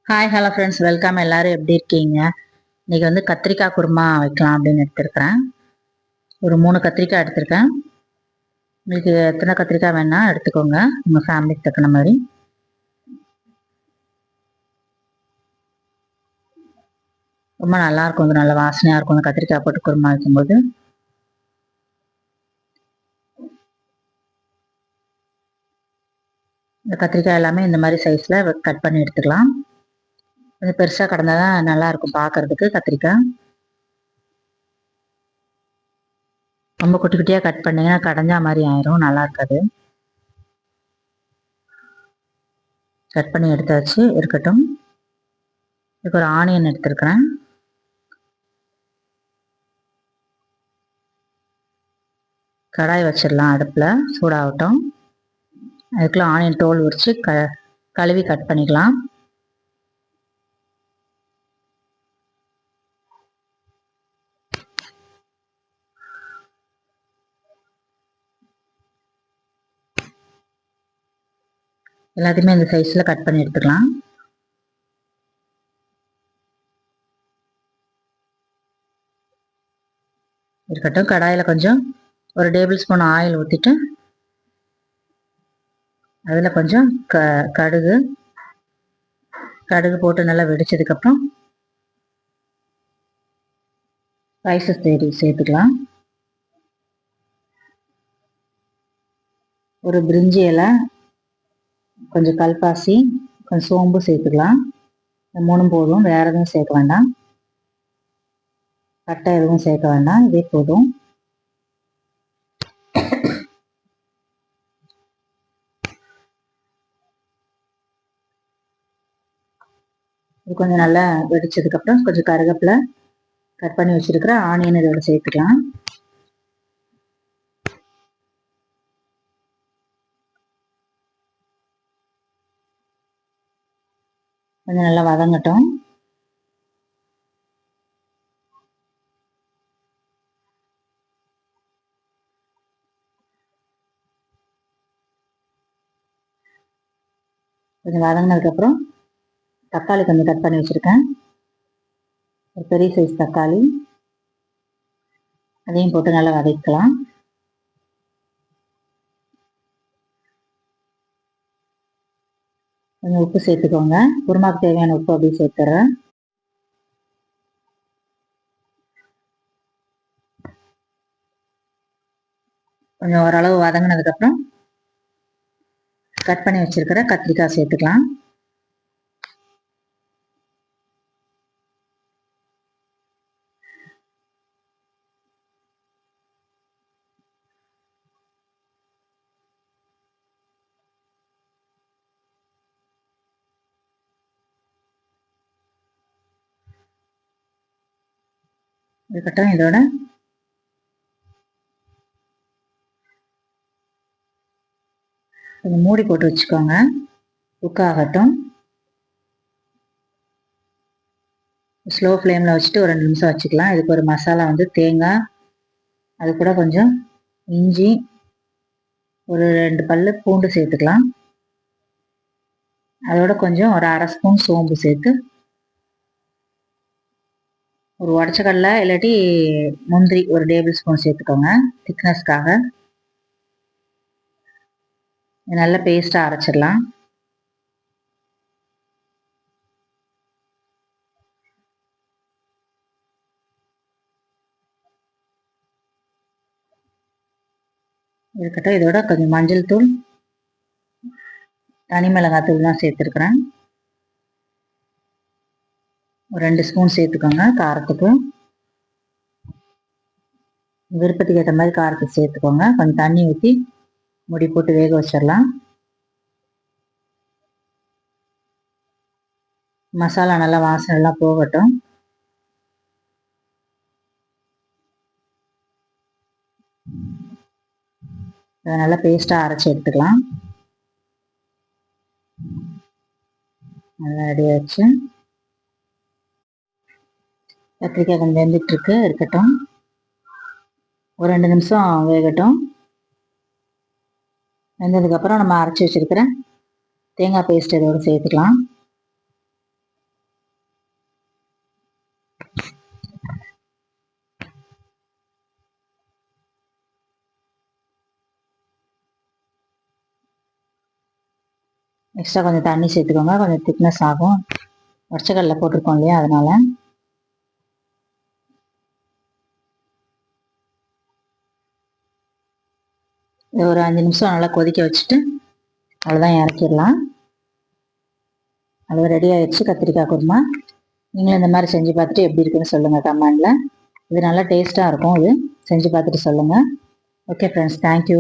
Hi hello friends, welcome. எல்லாரும் எப்படி இருக்கீங்க? இன்னைக்கு வந்து கத்திரிக்காய் குருமா வைக்கலாம் அப்படின்னு எடுத்துருக்கிறேன். ஒரு 3 கத்திரிக்காய் எடுத்திருக்கேன். உங்களுக்கு எத்தனை கத்திரிக்காய் வேணா எடுத்துக்கோங்க, உங்கள் ஃபேமிலிக்கு தக்கன மாதிரி. ரொம்ப நல்லாயிருக்கும், அது நல்ல வாசனையாக இருக்கும் அந்த கத்திரிக்காய் போட்டு குருமா வைக்கும்போது. இந்த கத்திரிக்காய் எல்லாமே இந்த மாதிரி சைஸில் கட் பண்ணி எடுத்துக்கலாம். கொஞ்சம் பெருசாக கிடந்தால் தான் நல்லாயிருக்கும் பார்க்குறதுக்கு கத்திரிக்காய். ரொம்ப குட்டி குட்டியாக கட் பண்ணிங்கன்னா கடைஞ்சா மாதிரி ஆயிரும், நல்லா இருக்காது. கட் பண்ணி எடுத்தாச்சு, இருக்கட்டும். இதுக்கு ஒரு ஆனியன் எடுத்துருக்கிறேன். கடாய் வச்சிடலாம், அடுப்பில் சூடாகட்டும். அதுக்குள்ள ஆனியன் தோல் உரித்து கழுவி கட் பண்ணிக்கலாம். எல்லாத்தையுமே இந்த சைஸில் கட் பண்ணி எடுத்துக்கலாம். இருக்கட்டும். கடாயில் கொஞ்சம் ஒரு டேபிள் ஸ்பூன் ஆயில் ஊற்றிட்டு அதில் கொஞ்சம் கடுகு போட்டு நல்லா வெடிச்சதுக்கப்புறம் ஸ்பைசஸ் சேர்த்துக்கலாம். ஒரு பிரிஞ்சி இலை, கொஞ்சம் கல்பாசி, கொஞ்சம் சோம்பு சேர்த்துக்கலாம். இந்த 3 போதும், வேறு எதுவும் சேர்க்க வேண்டாம். பட்டை எதுவும் சேர்க்க வேண்டாம், இதே போதும். இது கொஞ்சம் நல்லா வெடிச்சதுக்கப்புறம் கொஞ்சம் கருவேப்பிலை, கட் பண்ணி வச்சிருக்கிற ஆனியன் இதோட சேர்த்துக்கலாம். கொஞ்சம் நல்லா வதங்கட்டும். கொஞ்சம் வதங்கினதுக்கப்புறம் தக்காளி கொஞ்சம் கட் பண்ணி வச்சுருக்கேன், ஒரு பெரிய சைஸ் தக்காளி, அதையும் போட்டு நல்லா வதக்கலாம். கொஞ்சம் உப்பு சேர்த்துக்கோங்க, குருமாக்கு தேவையான உப்பு அப்படியே சேர்த்துறேன். கொஞ்சம் ஓரளவு வதங்கினதுக்கப்புறம் கட் பண்ணி வச்சிருக்கிற கத்திரிக்காய் சேர்த்துக்கலாம். இருக்கட்டும். இதோட கொஞ்சம் மூடி போட்டு வச்சுக்கோங்க, குக் ஆகட்டும். ஸ்லோ ஃப்ளேமில் வச்சுட்டு ஒரு 2 நிமிஷம் வச்சுக்கலாம். இதுக்கு ஒரு மசாலா வந்து தேங்காய், அது கூட கொஞ்சம் இஞ்சி, ஒரு 2 பல்லு பூண்டு சேர்த்துக்கலாம். அதோட கொஞ்சம் ஒரு 1/2 ஸ்பூன் சோம்பு சேர்த்து, ஒரு உடச்ச கடலை இல்லாட்டி முந்திரி ஒரு டேபிள் ஸ்பூன் சேர்த்துக்கோங்க திக்னஸ்க்காக. நல்ல பேஸ்ட்டாக அரைச்சிடலாம். இருக்கட்டும். இதோட கொஞ்சம் மஞ்சள் தூள், தனி மிளகாய் தூள் தான் சேர்த்துருக்குறேன், ஒரு 2 ஸ்பூன் சேர்த்துக்கோங்க. காரத்துக்கு விருப்பத்துக்கு ஏற்ற மாதிரி காரத்துக்கு சேர்த்துக்கோங்க. கொஞ்சம் தண்ணி ஊற்றி முடி போட்டு வேக வச்சிடலாம். மசாலா நல்லா வாசனைலாம் போகட்டும். அதை நல்லா பேஸ்ட்டாக அரைச்சி எடுத்துக்கலாம். நல்லா ரெடி ஆச்சு. கத்திரிக்காய் கொஞ்சம் வெந்துட்டுருக்கு, இருக்கட்டும். ஒரு 2 நிமிஷம் வேகட்டும். வெந்ததுக்கப்புறம் நம்ம அரைச்சி வச்சுருக்கிற தேங்காய் பேஸ்ட் இதோடு சேர்த்துக்கலாம். எக்ஸ்ட்ரா கொஞ்சம் தண்ணி சேர்த்துக்கோங்க, கொஞ்சம் திக்னஸ் ஆகும். உடச்சக்கடலை போட்டிருக்கோம் இல்லையா, அதனால. ஒரு 5 நிமிஷம் நல்லா கொதிக்க வச்சுட்டு அவ்வளோதான், இறக்கிடலாம். அது ரெடி ஆயிடுச்சு கத்திரிக்காய் குருமா. நீங்களும் இந்த மாதிரி செஞ்சு பார்த்துட்டு எப்படி இருக்குன்னு சொல்லுங்கள் கமெண்டில். இது நல்லா டேஸ்ட்டாக இருக்கும். இது செஞ்சு பார்த்துட்டு சொல்லுங்கள். Okay friends, thank you.